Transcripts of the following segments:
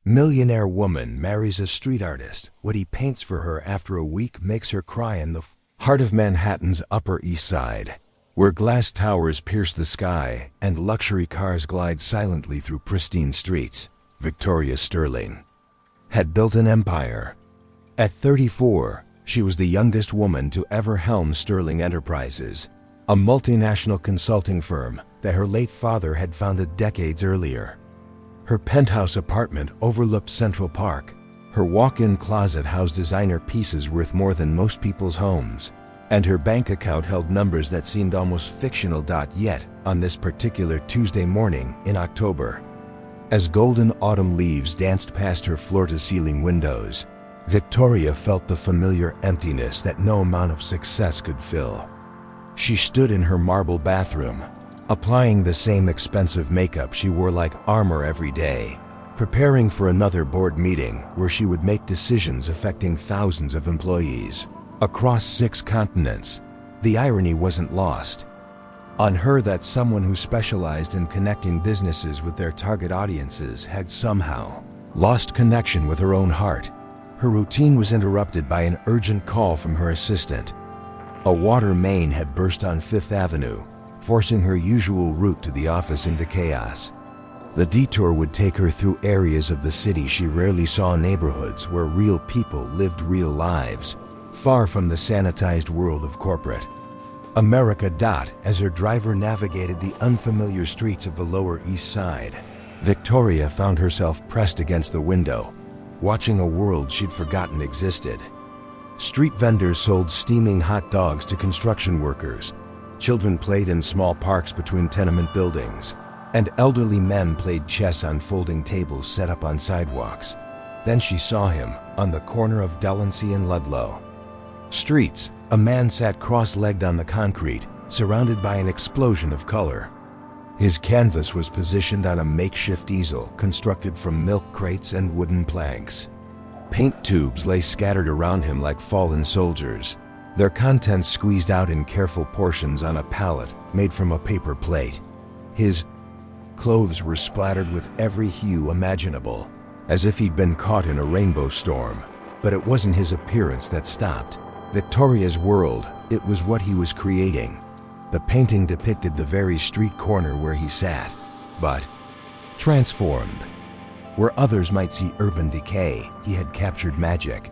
Millionaire woman marries a street artist. What he paints for her after a week makes her cry in the heart of Manhattan's Upper East Side, where glass towers pierce the sky and luxury cars glide silently through pristine streets. Victoria Sterling had built an empire. At 34, she was the youngest woman to ever helm Sterling Enterprises, a multinational consulting firm that her late father had founded decades earlier. Her penthouse apartment overlooked Central Park. Her walk-in closet housed designer pieces worth more than most people's homes, and her bank account held numbers that seemed almost fictional. Yet, on this particular Tuesday morning in October, as golden autumn leaves danced past her floor-to-ceiling windows, Victoria felt the familiar emptiness that no amount of success could fill. She stood in her marble bathroom, applying the same expensive makeup she wore like armor every day, preparing for another board meeting where she would make decisions affecting thousands of employees across 6 continents. The irony wasn't lost on her that someone who specialized in connecting businesses with their target audiences had somehow lost connection with her own heart. Her routine was interrupted by an urgent call from her assistant. A water main had burst on Fifth Avenue, forcing her usual route to the office into chaos. The detour would take her through areas of the city she rarely saw, neighborhoods where real people lived real lives, far from the sanitized world of corporate America. As her driver navigated the unfamiliar streets of the Lower East Side, Victoria found herself pressed against the window, watching a world she'd forgotten existed. Street vendors sold steaming hot dogs to construction workers. Children played in small parks between tenement buildings, and elderly men played chess on folding tables set up on sidewalks. Then she saw him on the corner of Delancey and Ludlow streets. A man sat cross-legged on the concrete, surrounded by an explosion of color. His canvas was positioned on a makeshift easel constructed from milk crates and wooden planks. Paint tubes lay scattered around him like fallen soldiers, their contents squeezed out in careful portions on a pallet made from a paper plate. His clothes were splattered with every hue imaginable, as if he'd been caught in a rainbow storm. But it wasn't his appearance that stopped Victoria's world, it was what he was creating. The painting depicted the very street corner where he sat, but transformed. Where others might see urban decay, he had captured magic.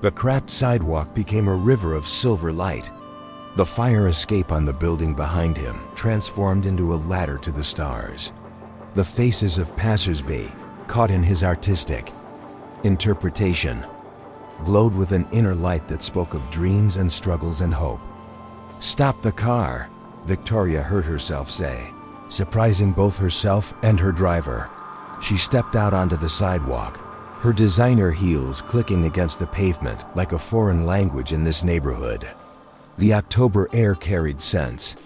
The cracked sidewalk became a river of silver light. The fire escape on the building behind him transformed into a ladder to the stars. The faces of passers-by, caught in his artistic interpretation, glowed with an inner light that spoke of dreams and struggles and hope. "Stop the car," Victoria heard herself say, surprising both herself and her driver. She stepped out onto the sidewalk, her designer heels clicking against the pavement like a foreign language in this neighborhood. The October air carried scents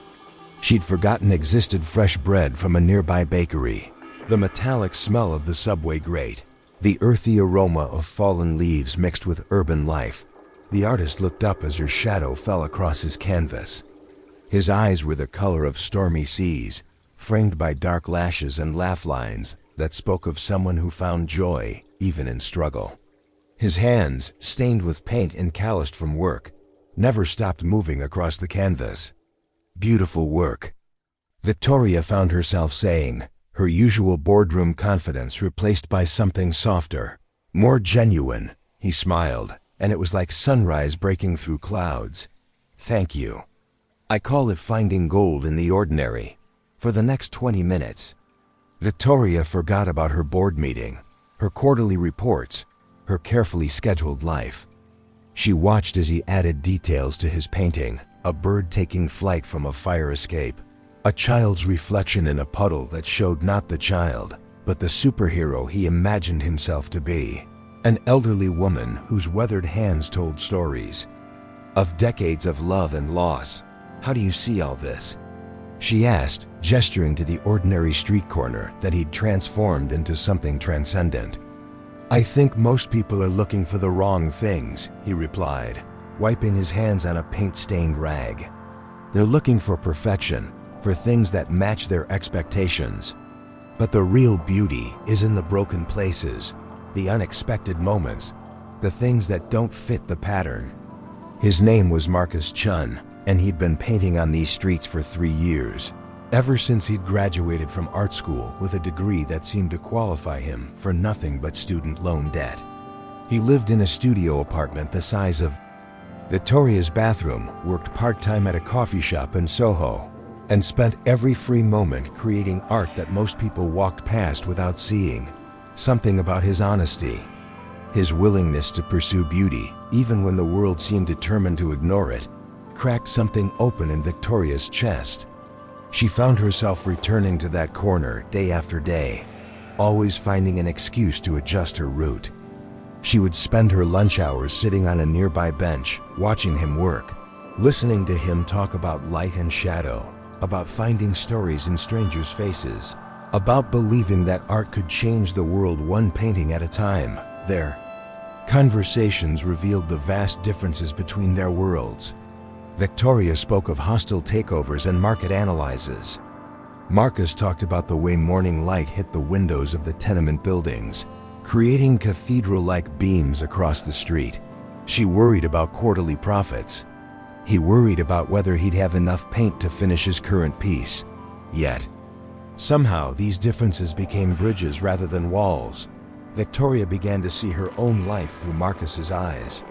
she'd forgotten existed: fresh bread from a nearby bakery, the metallic smell of the subway grate, the earthy aroma of fallen leaves mixed with urban life. The artist looked up as her shadow fell across his canvas. His eyes were the color of stormy seas, framed by dark lashes and laugh lines that spoke of someone who found joy even in struggle. His hands, stained with paint and calloused from work, never stopped moving across the canvas. "Beautiful work," Victoria found herself saying, her usual boardroom confidence replaced by something softer, more genuine. He smiled, and it was like sunrise breaking through clouds. "Thank you. I call it finding gold in the ordinary." For the next 20 minutes, Victoria forgot about her board meeting, her quarterly reports, her carefully scheduled life. She watched as he added details to his painting: a bird taking flight from a fire escape, a child's reflection in a puddle that showed not the child, but the superhero he imagined himself to be, an elderly woman whose weathered hands told stories of decades of love and loss. "How do you see all this?" she asked, gesturing to the ordinary street corner that he'd transformed into something transcendent. "I think most people are looking for the wrong things," he replied, wiping his hands on a paint-stained rag. "They're looking for perfection, for things that match their expectations. But the real beauty is in the broken places, the unexpected moments, the things that don't fit the pattern. His name was Marcus Chun, and he'd been painting on these streets for 3 years, ever since he'd graduated from art school with a degree that seemed to qualify him for nothing but student loan debt. He lived in a studio apartment the size of Victoria's bathroom, worked part-time at a coffee shop in Soho, and spent every free moment creating art that most people walked past without seeing. Something about his honesty, his willingness to pursue beauty, even when the world seemed determined to ignore it, cracked something open in Victoria's chest. She found herself returning to that corner day after day, always finding an excuse to adjust her route. She would spend her lunch hours sitting on a nearby bench, watching him work, listening to him talk about light and shadow, about finding stories in strangers' faces, about believing that art could change the world one painting at a time. Their conversations revealed the vast differences between their worlds. Victoria spoke of hostile takeovers and market analyses. Marcus talked about the way morning light hit the windows of the tenement buildings, creating cathedral-like beams across the street. She worried about quarterly profits. He worried about whether he'd have enough paint to finish his current piece. Yet, somehow these differences became bridges rather than walls. Victoria began to see her own life through Marcus's eyes.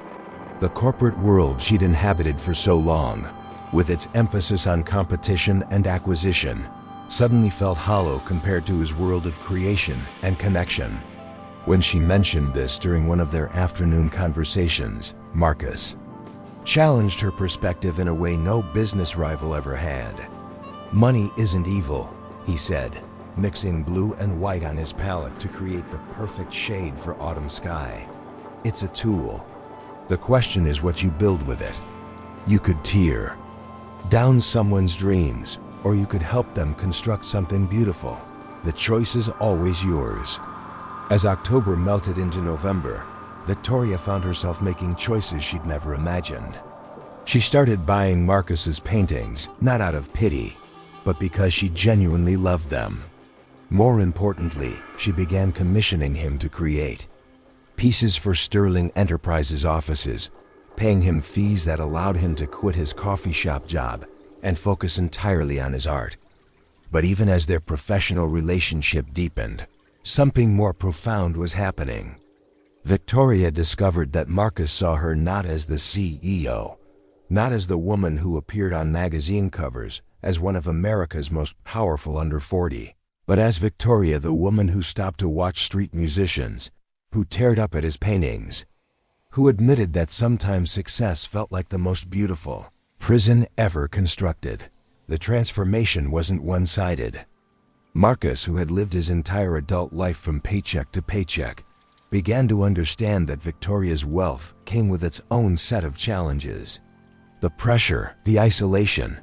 The corporate world she'd inhabited for so long, with its emphasis on competition and acquisition, suddenly felt hollow compared to his world of creation and connection. When she mentioned this during one of their afternoon conversations, Marcus challenged her perspective in a way no business rival ever had. "Money isn't evil," he said, mixing blue and white on his palette to create the perfect shade for autumn sky. "It's a tool. The question is what you build with it. You could tear down someone's dreams, or you could help them construct something beautiful. The choice is always yours." As October melted into November, Victoria found herself making choices she'd never imagined. She started buying Marcus's paintings, not out of pity, but because she genuinely loved them. More importantly, she began commissioning him to create pieces for Sterling Enterprises offices, paying him fees that allowed him to quit his coffee shop job and focus entirely on his art. But even as their professional relationship deepened, something more profound was happening. Victoria discovered that Marcus saw her not as the CEO, not as the woman who appeared on magazine covers as one of America's most powerful under 40, but as Victoria, the woman who stopped to watch street musicians, who teared up at his paintings, who admitted that sometimes success felt like the most beautiful prison ever constructed. The transformation wasn't one-sided. Marcus, who had lived his entire adult life from paycheck to paycheck, began to understand that Victoria's wealth came with its own set of challenges. The pressure, the isolation,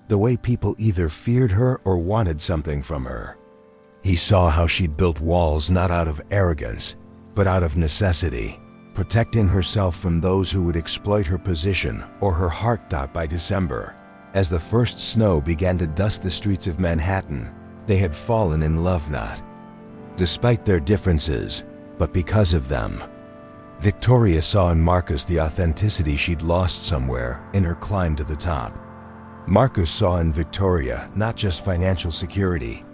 the way people either feared her or wanted something from her. He saw how she'd built walls not out of arrogance, but out of necessity, protecting herself from those who would exploit her position or her heart. By December, as the first snow began to dust the streets of Manhattan, they had fallen in love, not despite their differences, but because of them. Victoria saw in Marcus the authenticity she'd lost somewhere in her climb to the top. Marcus saw in Victoria not just financial security,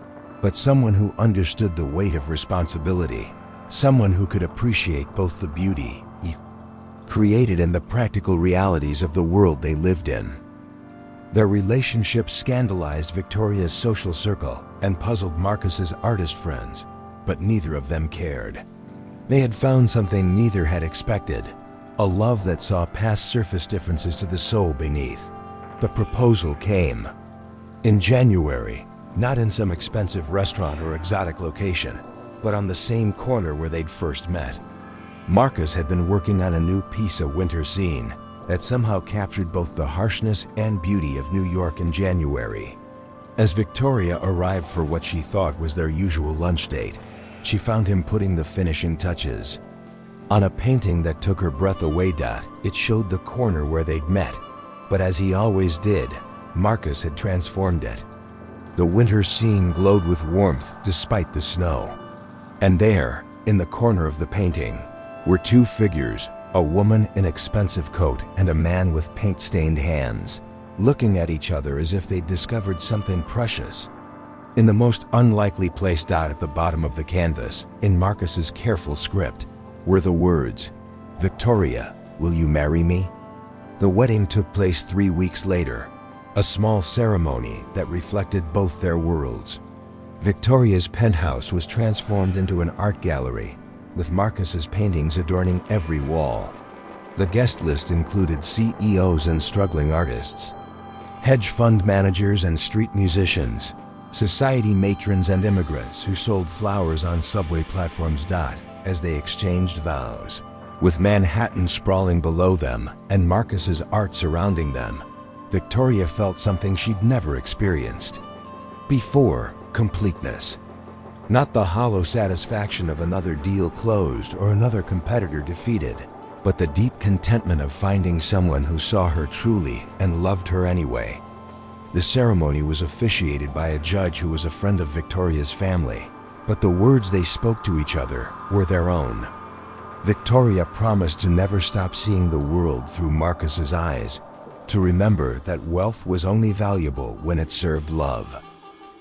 but someone who understood the weight of responsibility, someone who could appreciate both the beauty he created and the practical realities of the world they lived in. Their relationship scandalized Victoria's social circle and puzzled Marcus's artist friends, but neither of them cared. They had found something neither had expected, a love that saw past surface differences to the soul beneath. The proposal came in January, not in some expensive restaurant or exotic location, but on the same corner where they'd first met. Marcus had been working on a new piece of winter scene that somehow captured both the harshness and beauty of New York in January. As Victoria arrived for what she thought was their usual lunch date, she found him putting the finishing touches on a painting that took her breath away. It showed the corner where they'd met, but as he always did, Marcus had transformed it. The winter scene glowed with warmth despite the snow. And there, In the corner of the painting were two figures, a woman in expensive coat and a man with paint-stained hands, looking at each other as if they'd discovered something precious. In the most unlikely place at the bottom of the canvas, in Marcus's careful script, were the words, "Victoria, will you marry me?" The wedding took place 3 weeks later, a small ceremony that reflected both their worlds. Victoria's penthouse was transformed into an art gallery, with Marcus's paintings adorning every wall. The guest list included CEOs and struggling artists, hedge fund managers and street musicians, society matrons and immigrants who sold flowers on subway platforms. As they exchanged vows, with Manhattan sprawling below them and Marcus's art surrounding them, Victoria felt something she'd never experienced before: completeness. Not the hollow satisfaction of another deal closed or another competitor defeated, but the deep contentment of finding someone who saw her truly and loved her anyway. The ceremony was officiated by a judge who was a friend of Victoria's family, but the words they spoke to each other were their own. Victoria promised to never stop seeing the world through Marcus's eyes, to remember that wealth was only valuable when it served love.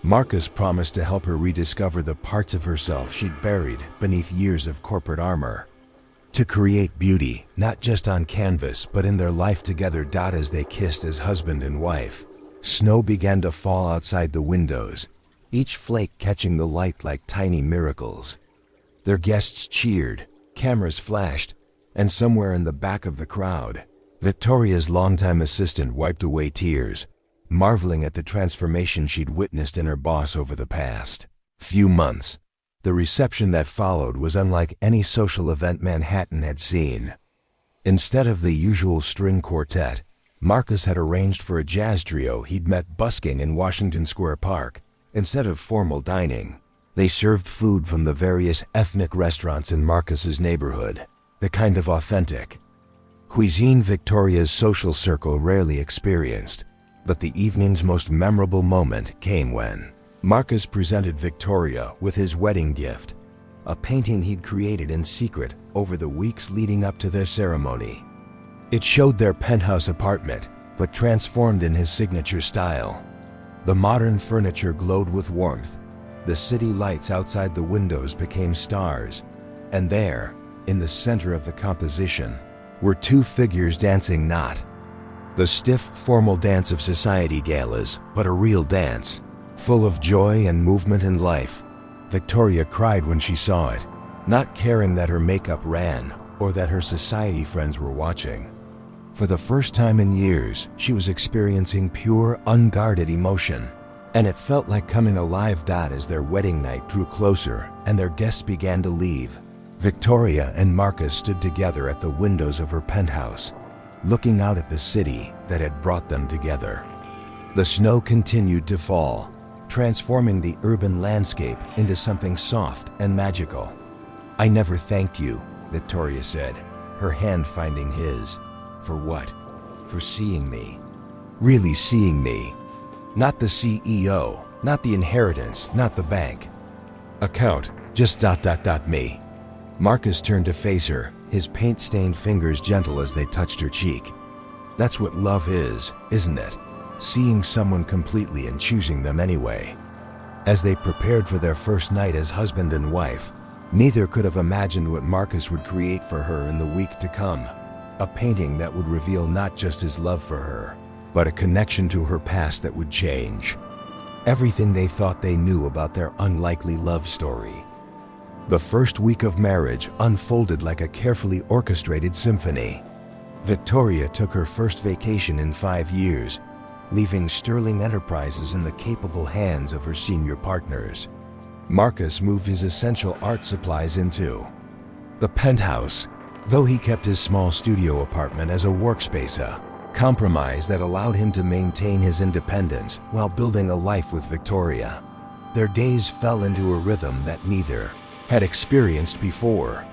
Marcus promised to help her rediscover the parts of herself she'd buried beneath years of corporate armor, to create beauty not just on canvas but in their life together. As they kissed as husband and wife, snow began to fall outside the windows, each flake catching the light like tiny miracles. Their guests cheered, cameras flashed, and somewhere in the back of the crowd, Victoria's longtime assistant wiped away tears, marveling at the transformation she'd witnessed in her boss over the past few months. The reception that followed was unlike any social event Manhattan had seen. Instead of the usual string quartet, Marcus had arranged for a jazz trio he'd met busking in Washington Square Park. Instead of formal dining, they served food from the various ethnic restaurants in Marcus's neighborhood, the kind of authentic cuisine Victoria's social circle rarely experienced. But the evening's most memorable moment came when Marcus presented Victoria with his wedding gift, a painting he'd created in secret over the weeks leading up to their ceremony. It showed their penthouse apartment, but transformed in his signature style. The modern furniture glowed with warmth, the city lights outside the windows became stars, and there, in the center of the composition, were two figures dancing, not the stiff, formal dance of society galas, but a real dance, full of joy and movement and life. Victoria cried when she saw it, not caring that her makeup ran or that her society friends were watching. For the first time in years, she was experiencing pure, unguarded emotion, and it felt like coming alive. As their wedding night drew closer and their guests began to leave, Victoria and Marcus stood together at the windows of her penthouse, looking out at the city that had brought them together. The snow continued to fall, transforming the urban landscape into something soft and magical. "I never thanked you," Victoria said, her hand finding his. "For what?" "For seeing me. Really seeing me. Not the CEO, not the inheritance, not the bank account, just me." Marcus turned to face her, his paint-stained fingers gentle as they touched her cheek. "That's what love is, isn't it? Seeing someone completely and choosing them anyway." As they prepared for their first night as husband and wife, neither could have imagined what Marcus would create for her in the week to come. A painting that would reveal not just his love for her, but a connection to her past that would change everything they thought they knew about their unlikely love story. The first week of marriage unfolded like a carefully orchestrated symphony. Victoria took her first vacation in 5 years, leaving sterling enterprises in the capable hands of her senior partners. Marcus moved his essential art supplies into the penthouse, though he kept his small studio apartment as a workspace, a compromise that allowed him to maintain his independence while building a life with Victoria. Their days fell into a rhythm that neither had experienced before.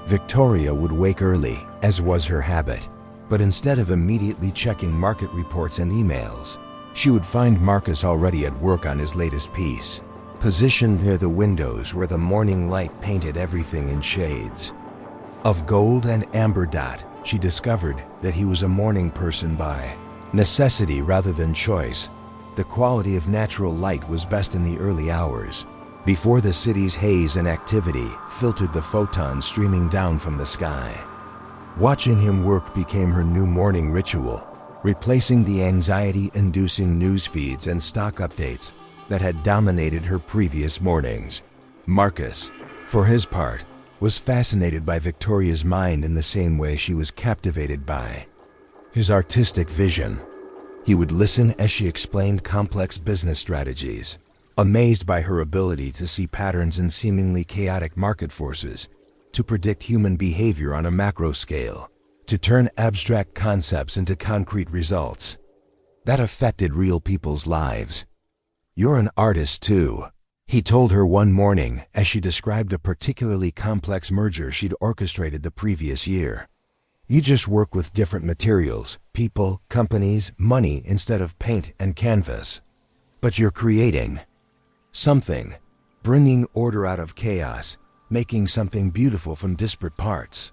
Victoria would wake early, as was her habit, but instead of immediately checking market reports and emails, she would find Marcus already at work on his latest piece, positioned near the windows where the morning light painted everything in shades of gold and amber. She discovered that he was a morning person by necessity rather than choice. The quality of natural light was best in the early hours, before the city's haze and activity filtered the photons streaming down from the sky. Watching him work became her new morning ritual, replacing the anxiety-inducing news feeds and stock updates that had dominated her previous mornings. Marcus, for his part, was fascinated by Victoria's mind in the same way she was captivated by his artistic vision. He would listen as she explained complex business strategies, amazed by her ability to see patterns in seemingly chaotic market forces, to predict human behavior on a macro scale, to turn abstract concepts into concrete results that affected real people's lives. "You're an artist too," he told her one morning as she described a particularly complex merger she'd orchestrated the previous year. "You just work with different materials, people, companies, money instead of paint and canvas. But you're creating something, bringing order out of chaos, making something beautiful from disparate parts."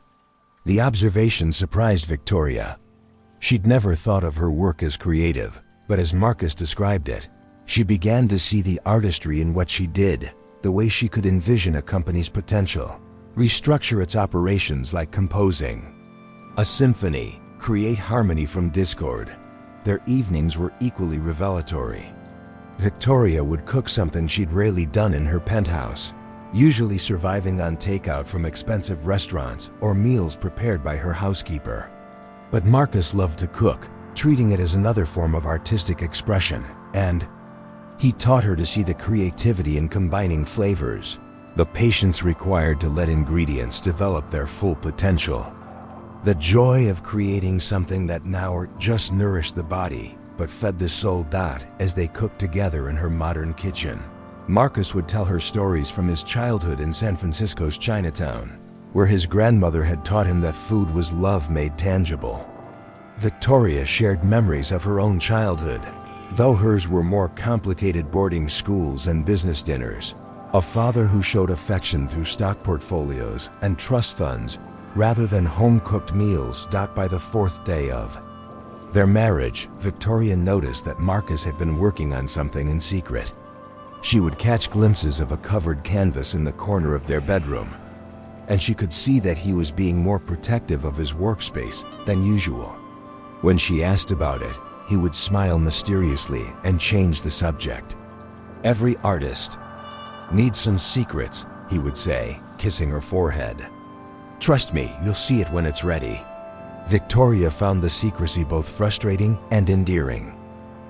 The observation surprised Victoria. She'd never thought of her work as creative, but as Marcus described it, she began to see the artistry in what she did, the way she could envision a company's potential, restructure its operations like composing a symphony, create harmony from discord. Their evenings were equally revelatory. Victoria would cook something she'd rarely done in her penthouse, usually surviving on takeout from expensive restaurants or meals prepared by her housekeeper. But Marcus loved to cook, treating it as another form of artistic expression, and he taught her to see the creativity in combining flavors, the patience required to let ingredients develop their full potential, the joy of creating something that now just nourished the body but fed the soul. As they cooked together in her modern kitchen, Marcus would tell her stories from his childhood in San Francisco's Chinatown, where his grandmother had taught him that food was love made tangible. Victoria shared memories of her own childhood, though hers were more complicated: boarding schools and business dinners, a father who showed affection through stock portfolios and trust funds rather than home-cooked meals. By the fourth day of their marriage, Victoria noticed that Marcus had been working on something in secret. She would catch glimpses of a covered canvas in the corner of their bedroom, and she could see that he was being more protective of his workspace than usual. When she asked about it, he would smile mysteriously and change the subject. "Every artist needs some secrets," he would say, kissing her forehead. "Trust me, you'll see it when it's ready." Victoria found the secrecy both frustrating and endearing.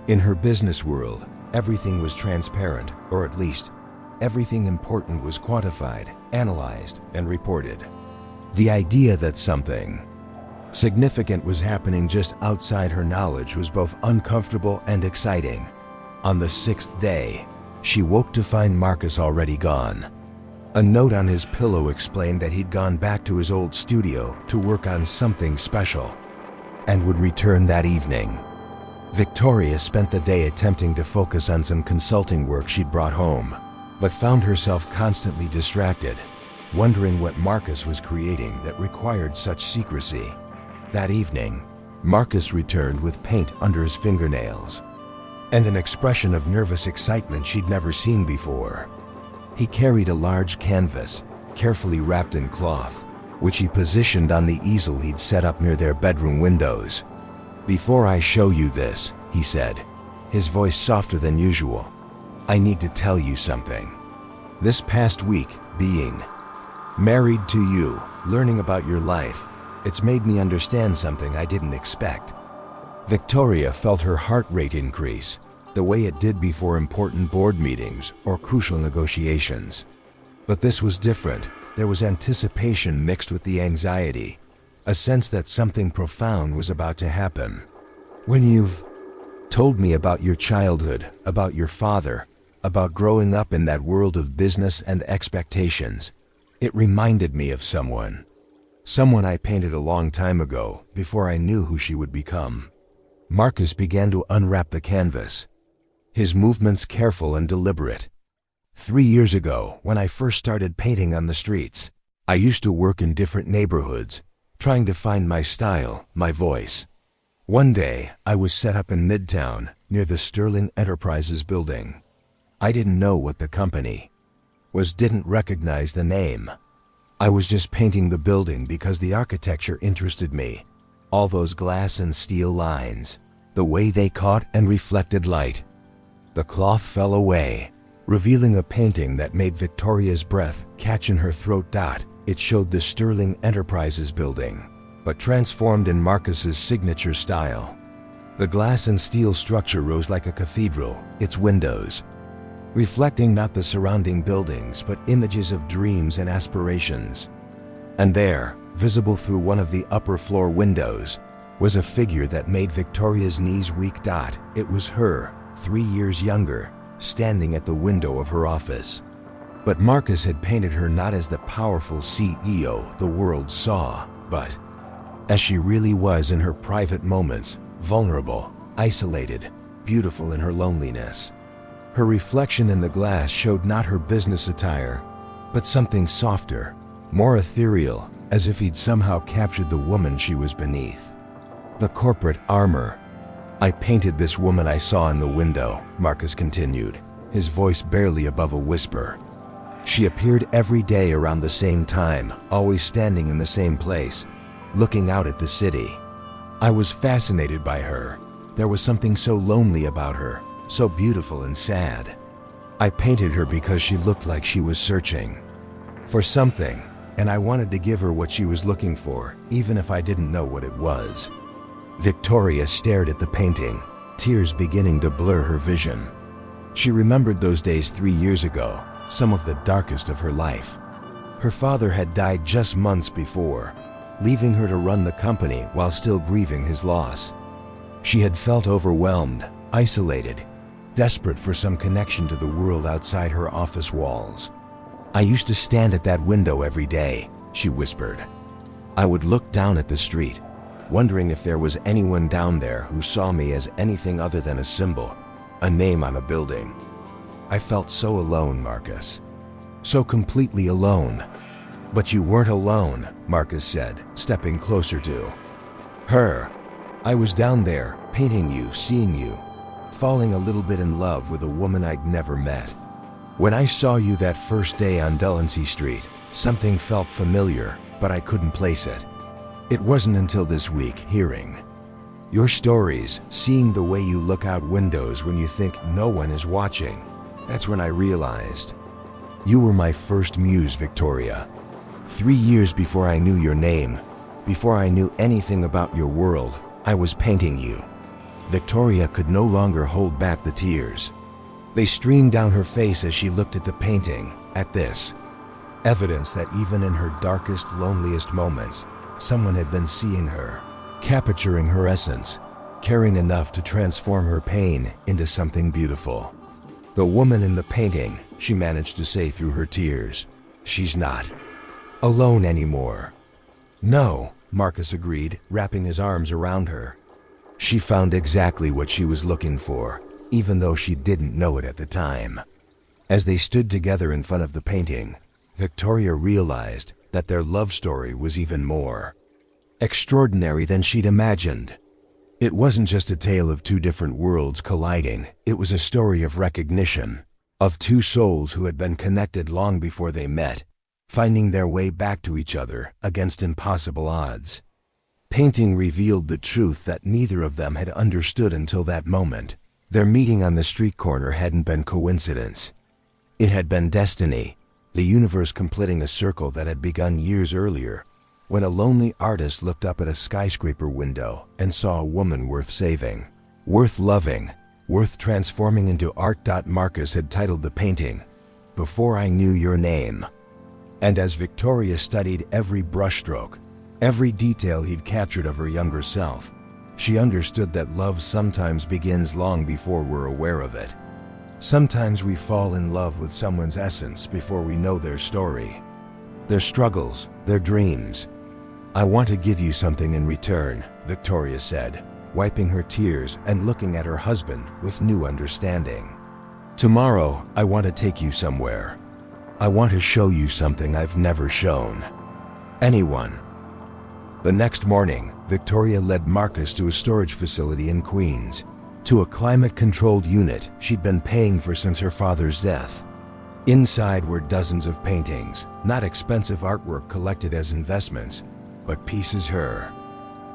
In her business world, everything was transparent, or at least, everything important was quantified, analyzed, and reported. The idea that something significant was happening just outside her knowledge was both uncomfortable and exciting. On the sixth day, she woke to find Marcus already gone. A note on his pillow explained that he'd gone back to his old studio to work on something special, and would return that evening. Victoria spent the day attempting to focus on some consulting work she'd brought home, but found herself constantly distracted, wondering what Marcus was creating that required such secrecy. That evening, Marcus returned with paint under his fingernails and an expression of nervous excitement she'd never seen before. He carried a large canvas, carefully wrapped in cloth, which he positioned on the easel he'd set up near their bedroom windows. "Before I show you this," he said, his voice softer than usual, "I need to tell you something. This past week, being married to you, learning about your life, it's made me understand something I didn't expect." Victoria felt her heart rate increase, the way it did before important board meetings or crucial negotiations. But this was different. There was anticipation mixed with the anxiety, a sense that something profound was about to happen. "When you've told me about your childhood, about your father, about growing up in that world of business and expectations, it reminded me of someone I painted a long time ago, before I knew who she would become." Marcus began to unwrap the canvas, his movements careful and deliberate. 3 years ago, when I first started painting on the streets, I used to work in different neighborhoods, trying to find my style, my voice. One day, I was set up in Midtown, near the Sterling Enterprises building. I didn't know what the company was, didn't recognize the name. I was just painting the building because the architecture interested me. All those glass and steel lines, the way they caught and reflected light. The cloth fell away, revealing a painting that made Victoria's breath catch in her throat. It showed the Sterling Enterprises building, but transformed in Marcus's signature style. The glass and steel structure rose like a cathedral, its windows reflecting not the surrounding buildings but images of dreams and aspirations. And there, visible through one of the upper floor windows, was a figure that made Victoria's knees weak. It was her, 3 years younger, standing at the window of her office. But Marcus had painted her not as the powerful CEO the world saw, but as she really was in her private moments, vulnerable, isolated, beautiful in her loneliness. Her reflection in the glass showed not her business attire, but something softer, more ethereal, as if he'd somehow captured the woman she was beneath. The corporate armor. I painted this woman I saw in the window, Marcus continued, his voice barely above a whisper. She appeared every day around the same time, always standing in the same place, looking out at the city. I was fascinated by her. There was something so lonely about her, so beautiful and sad. I painted her because she looked like she was searching for something, and I wanted to give her what she was looking for, even if I didn't know what it was. Victoria stared at the painting, tears beginning to blur her vision. She remembered those days 3 years ago, some of the darkest of her life. Her father had died just months before, leaving her to run the company while still grieving his loss. She had felt overwhelmed, isolated, desperate for some connection to the world outside her office walls. I used to stand at that window every day, she whispered. I would look down at the street, wondering if there was anyone down there who saw me as anything other than a symbol, a name on a building. I felt so alone, Marcus. So completely alone. But you weren't alone, Marcus said, stepping closer to her. I was down there, painting you, seeing you, falling a little bit in love with a woman I'd never met. When I saw you that first day on Delancey Street, something felt familiar, but I couldn't place it. It wasn't until this week, hearing your stories, seeing the way you look out windows when you think no one is watching, that's when I realized you were my first muse, Victoria. 3 years before I knew your name, before I knew anything about your world, I was painting you. Victoria could no longer hold back the tears. They streamed down her face as she looked at the painting, at this evidence that even in her darkest, loneliest moments, someone had been seeing her, capturing her essence, caring enough to transform her pain into something beautiful. The woman in the painting, she managed to say through her tears, she's not alone anymore. No, Marcus agreed, wrapping his arms around her. She found exactly what she was looking for, even though she didn't know it at the time. As they stood together in front of the painting, Victoria realized that their love story was even more extraordinary than she'd imagined. It wasn't just a tale of two different worlds colliding, it was a story of recognition, of two souls who had been connected long before they met, finding their way back to each other against impossible odds. Painting revealed the truth that neither of them had understood until that moment. Their meeting on the street corner hadn't been coincidence. It had been destiny, the universe completing a circle that had begun years earlier, when a lonely artist looked up at a skyscraper window and saw a woman worth saving, worth loving, worth transforming into art. Marcus had titled the painting, Before I Knew Your Name. And as Victoria studied every brushstroke, every detail he'd captured of her younger self, she understood that love sometimes begins long before we're aware of it. Sometimes we fall in love with someone's essence before we know their story, their struggles, their dreams. I want to give you something in return, Victoria said, wiping her tears and looking at her husband with new understanding. Tomorrow, I want to take you somewhere. I want to show you something I've never shown anyone. The next morning, Victoria led Marcus to a storage facility in Queens, to a climate-controlled unit she'd been paying for since her father's death. Inside were dozens of paintings, not expensive artwork collected as investments, but pieces her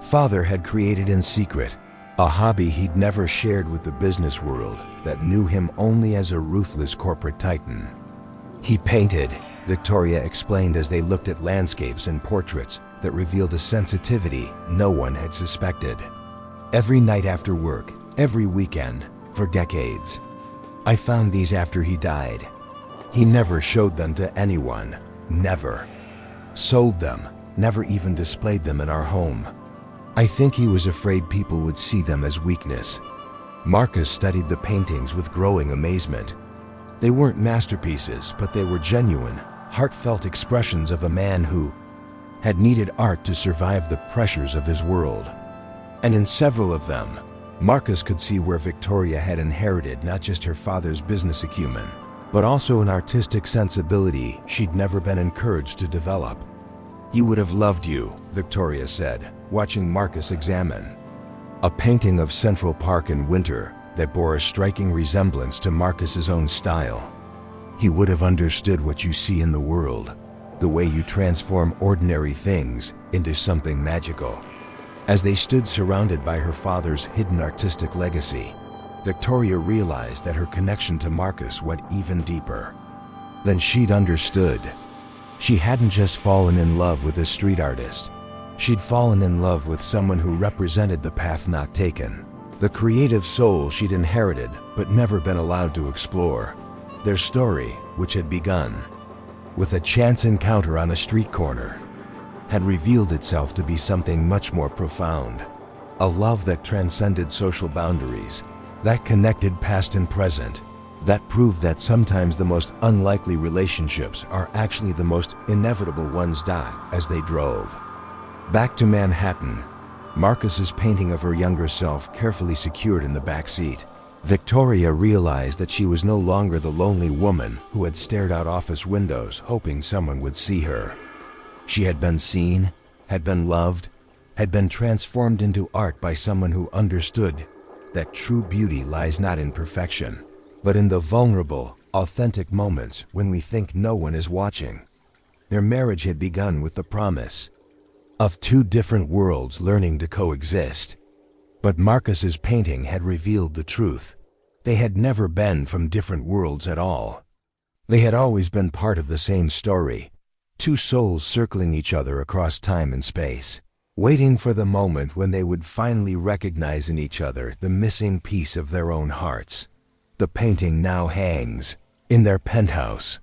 father had created in secret, a hobby he'd never shared with the business world that knew him only as a ruthless corporate titan. He painted, Victoria explained as they looked at landscapes and portraits that revealed a sensitivity no one had suspected. Every night after work, every weekend, for decades. I found these after he died. He never showed them to anyone, never. Sold them, never even displayed them in our home. I think he was afraid people would see them as weakness. Marcus studied the paintings with growing amazement. They weren't masterpieces, but they were genuine, heartfelt expressions of a man who had needed art to survive the pressures of his world. And in several of them, Marcus could see where Victoria had inherited not just her father's business acumen, but also an artistic sensibility she'd never been encouraged to develop. "He would have loved you," Victoria said, watching Marcus examine a painting of Central Park in winter that bore a striking resemblance to Marcus's own style. "He would have understood what you see in the world, the way you transform ordinary things into something magical." As they stood surrounded by her father's hidden artistic legacy, Victoria realized that her connection to Marcus went even deeper than she'd understood. She hadn't just fallen in love with a street artist. She'd fallen in love with someone who represented the path not taken, the creative soul she'd inherited but never been allowed to explore. Their story, which had begun with a chance encounter on a street corner, had revealed itself to be something much more profound. A love that transcended social boundaries, that connected past and present, that proved that sometimes the most unlikely relationships are actually the most inevitable ones. As they drove back to Manhattan, Marcus's painting of her younger self carefully secured in the back seat, Victoria realized that she was no longer the lonely woman who had stared out office windows hoping someone would see her. She had been seen, had been loved, had been transformed into art by someone who understood that true beauty lies not in perfection, but in the vulnerable, authentic moments when we think no one is watching. Their marriage had begun with the promise of two different worlds learning to coexist. But Marcus's painting had revealed the truth. They had never been from different worlds at all. They had always been part of the same story, two souls circling each other across time and space, waiting for the moment when they would finally recognize in each other the missing piece of their own hearts. The painting now hangs in their penthouse,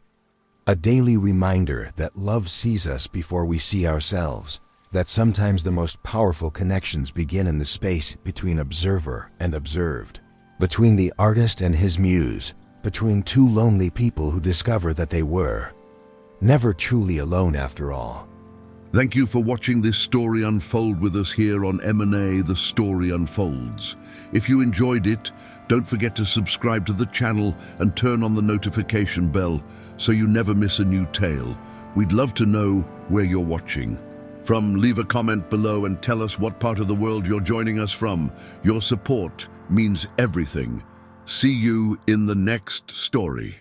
a daily reminder that love sees us before we see ourselves, that sometimes the most powerful connections begin in the space between observer and observed, between the artist and his muse, between two lonely people who discover that they were never truly alone after all. Thank you for watching this story unfold with us here on M&A The Story Unfolds. If you enjoyed it, don't forget to subscribe to the channel and turn on the notification bell so you never miss a new tale. We'd love to know where you're watching. Leave a comment below and tell us what part of the world you're joining us from. Your support means everything. See you in the next story.